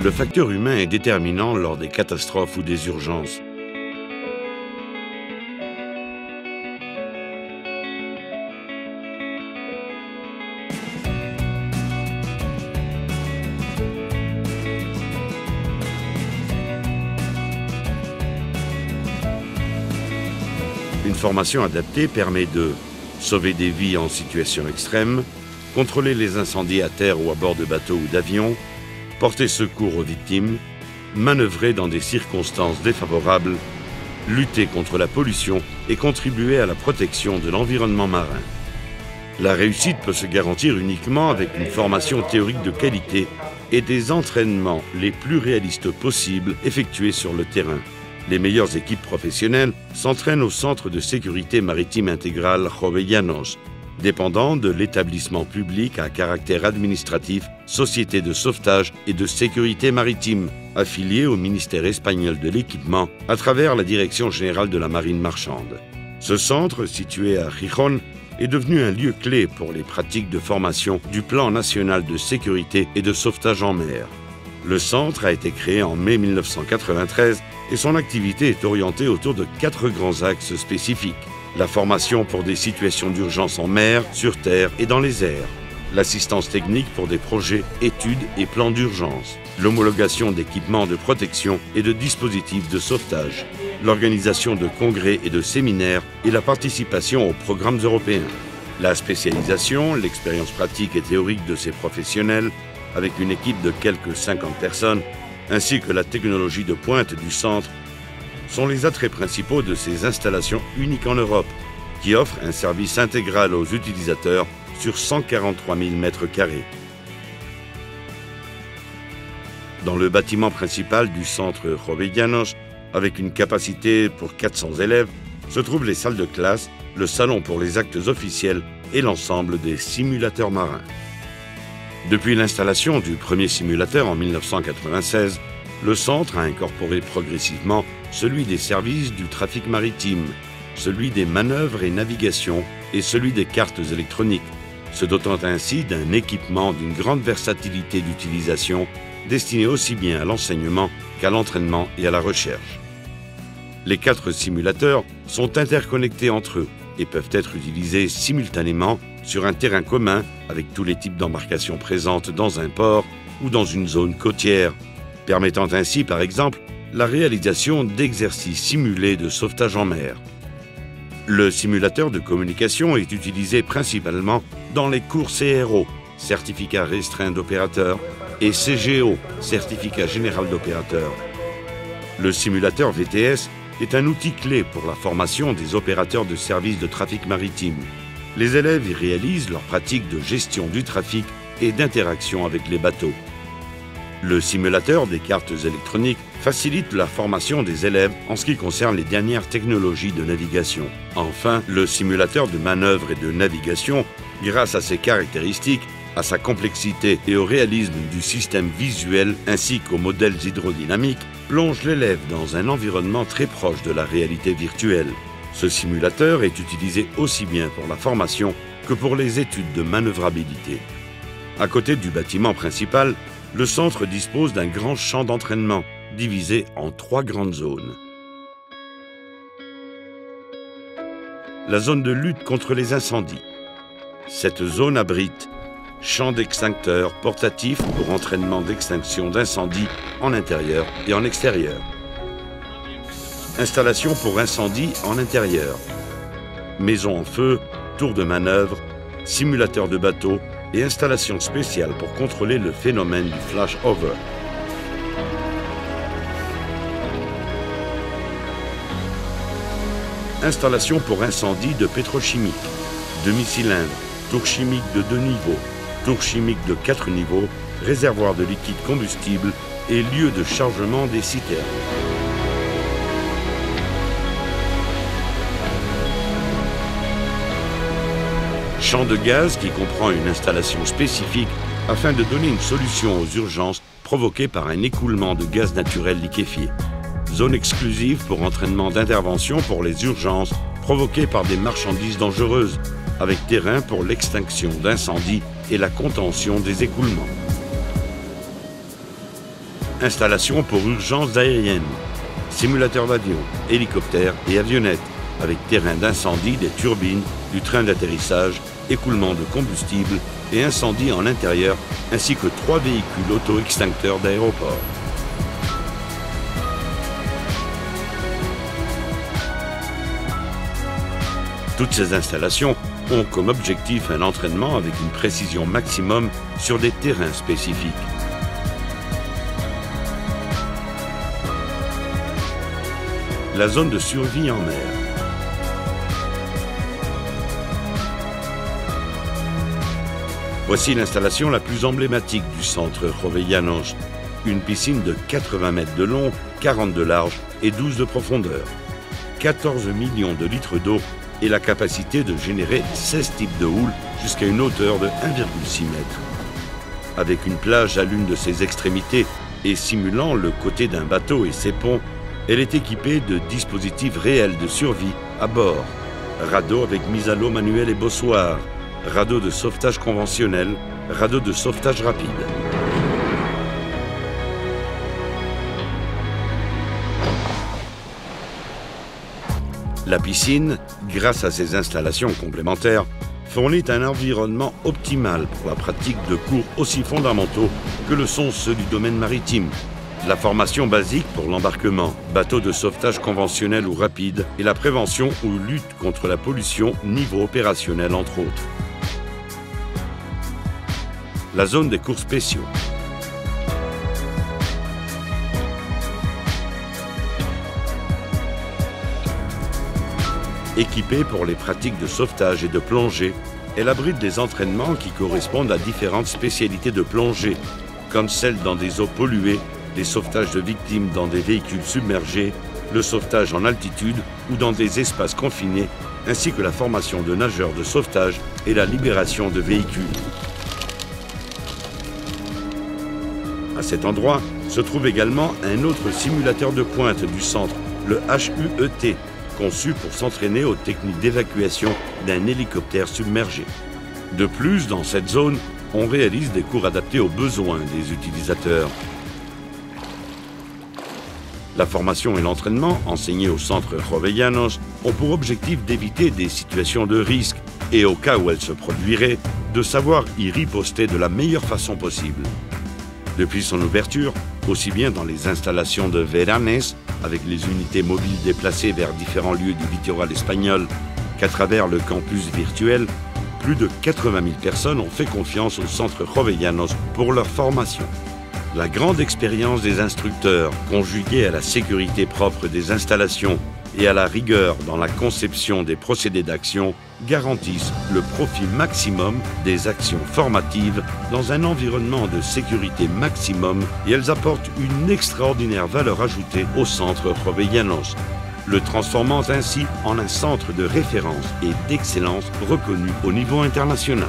le facteur humain est déterminant lors des catastrophes ou des urgences. Une formation adaptée permet de sauver des vies en situation extrême, contrôler les incendies à terre ou à bord de bateaux ou d'avions, porter secours aux victimes, manœuvrer dans des circonstances défavorables, lutter contre la pollution et contribuer à la protection de l'environnement marin. La réussite peut se garantir uniquement avec une formation théorique de qualité et des entraînements les plus réalistes possibles effectués sur le terrain. Les meilleures équipes professionnelles s'entraînent au Centre de sécurité maritime intégrale Jovellanos, dépendant de l'établissement public à caractère administratif Société de sauvetage et de sécurité maritime, affilié au ministère espagnol de l'équipement à travers la Direction générale de la marine marchande. Ce centre, situé à Gijón, est devenu un lieu clé pour les pratiques de formation du Plan national de sécurité et de sauvetage en mer. Le centre a été créé en mai 1993 et son activité est orientée autour de 4 grands axes spécifiques. La formation pour des situations d'urgence en mer, sur terre et dans les airs. L'assistance technique pour des projets, études et plans d'urgence. L'homologation d'équipements de protection et de dispositifs de sauvetage. L'organisation de congrès et de séminaires et la participation aux programmes européens. La spécialisation, l'expérience pratique et théorique de ces professionnels, avec une équipe de quelques 50 personnes, ainsi que la technologie de pointe du centre, sont les attraits principaux de ces installations uniques en Europe, qui offrent un service intégral aux utilisateurs sur 143 000 m². Dans le bâtiment principal du centre Jovellanos, avec une capacité pour 400 élèves, se trouvent les salles de classe, le salon pour les actes officiels et l'ensemble des simulateurs marins. Depuis l'installation du premier simulateur en 1996, le centre a incorporé progressivement celui des services du trafic maritime, celui des manœuvres et navigation et celui des cartes électroniques, se dotant ainsi d'un équipement d'une grande versatilité d'utilisation destiné aussi bien à l'enseignement qu'à l'entraînement et à la recherche. Les 4 simulateurs sont interconnectés entre eux et peuvent être utilisés simultanément sur un terrain commun avec tous les types d'embarcations présentes dans un port ou dans une zone côtière, permettant ainsi, par exemple, la réalisation d'exercices simulés de sauvetage en mer. Le simulateur de communication est utilisé principalement dans les cours CRO, certificat restreint d'opérateur, et CGO, certificat général d'opérateur. Le simulateur VTS est un outil clé pour la formation des opérateurs de services de trafic maritime. Les élèves y réalisent leurs pratiques de gestion du trafic et d'interaction avec les bateaux. Le simulateur des cartes électroniques facilite la formation des élèves en ce qui concerne les dernières technologies de navigation. Enfin, le simulateur de manœuvre et de navigation, grâce à ses caractéristiques, à sa complexité et au réalisme du système visuel ainsi qu'aux modèles hydrodynamiques, plonge l'élève dans un environnement très proche de la réalité virtuelle. Ce simulateur est utilisé aussi bien pour la formation que pour les études de manœuvrabilité. À côté du bâtiment principal, le centre dispose d'un grand champ d'entraînement, divisé en 3 grandes zones. La zone de lutte contre les incendies. Cette zone abrite champ d'extincteurs portatifs pour entraînement d'extinction d'incendies en intérieur et en extérieur. Installation pour incendie en intérieur. Maison en feu, tour de manœuvre, simulateur de bateau et installation spéciale pour contrôler le phénomène du flash-over. Installation pour incendie de pétrochimique, demi-cylindre, tour chimique de 2 niveaux, tour chimique de 4 niveaux, réservoir de liquide combustible et lieu de chargement des citernes. Champ de gaz qui comprend une installation spécifique afin de donner une solution aux urgences provoquées par un écoulement de gaz naturel liquéfié. Zone exclusive pour entraînement d'intervention pour les urgences provoquées par des marchandises dangereuses, avec terrain pour l'extinction d'incendies et la contention des écoulements. Installation pour urgences aériennes, simulateurs d'avion, hélicoptères et avionnettes, avec terrain d'incendie des turbines, du train d'atterrissage, écoulement de combustible et incendie en intérieur, ainsi que 3 véhicules auto-extincteurs d'aéroport. Toutes ces installations ont comme objectif un entraînement avec une précision maximum sur des terrains spécifiques. La zone de survie en mer. Voici l'installation la plus emblématique du centre Jovellanos. Une piscine de 80 mètres de long, 40 de large et 12 de profondeur. 14 millions de litres d'eau et la capacité de générer 16 types de houles jusqu'à une hauteur de 1,6 m. Avec une plage à l'une de ses extrémités et simulant le côté d'un bateau et ses ponts, elle est équipée de dispositifs réels de survie à bord. Radeau avec mise à l'eau manuelle et bossoir, radeau de sauvetage conventionnel, radeau de sauvetage rapide. La piscine, grâce à ses installations complémentaires, fournit un environnement optimal pour la pratique de cours aussi fondamentaux que le sont ceux du domaine maritime. La formation basique pour l'embarquement, bateau de sauvetage conventionnel ou rapide, et la prévention ou lutte contre la pollution niveau opérationnel entre autres. La zone des cours spéciaux. Équipée pour les pratiques de sauvetage et de plongée, elle abrite des entraînements qui correspondent à différentes spécialités de plongée, comme celles dans des eaux polluées, les sauvetages de victimes dans des véhicules submergés, le sauvetage en altitude ou dans des espaces confinés, ainsi que la formation de nageurs de sauvetage et la libération de véhicules. À cet endroit se trouve également un autre simulateur de pointe du centre, le HUET, conçu pour s'entraîner aux techniques d'évacuation d'un hélicoptère submergé. De plus, dans cette zone, on réalise des cours adaptés aux besoins des utilisateurs. La formation et l'entraînement, enseignés au centre Jovellanos, ont pour objectif d'éviter des situations de risque et, au cas où elles se produiraient, de savoir y riposter de la meilleure façon possible. Depuis son ouverture, aussi bien dans les installations de Veranes, avec les unités mobiles déplacées vers différents lieux du littoral espagnol, qu'à travers le campus virtuel, plus de 80 000 personnes ont fait confiance au centre Jovellanos pour leur formation. La grande expérience des instructeurs, conjuguée à la sécurité propre des installations et à la rigueur dans la conception des procédés d'action, garantissent le profit maximum des actions formatives dans un environnement de sécurité maximum et elles apportent une extraordinaire valeur ajoutée au centre Jovellanos, le transformant ainsi en un centre de référence et d'excellence reconnu au niveau international.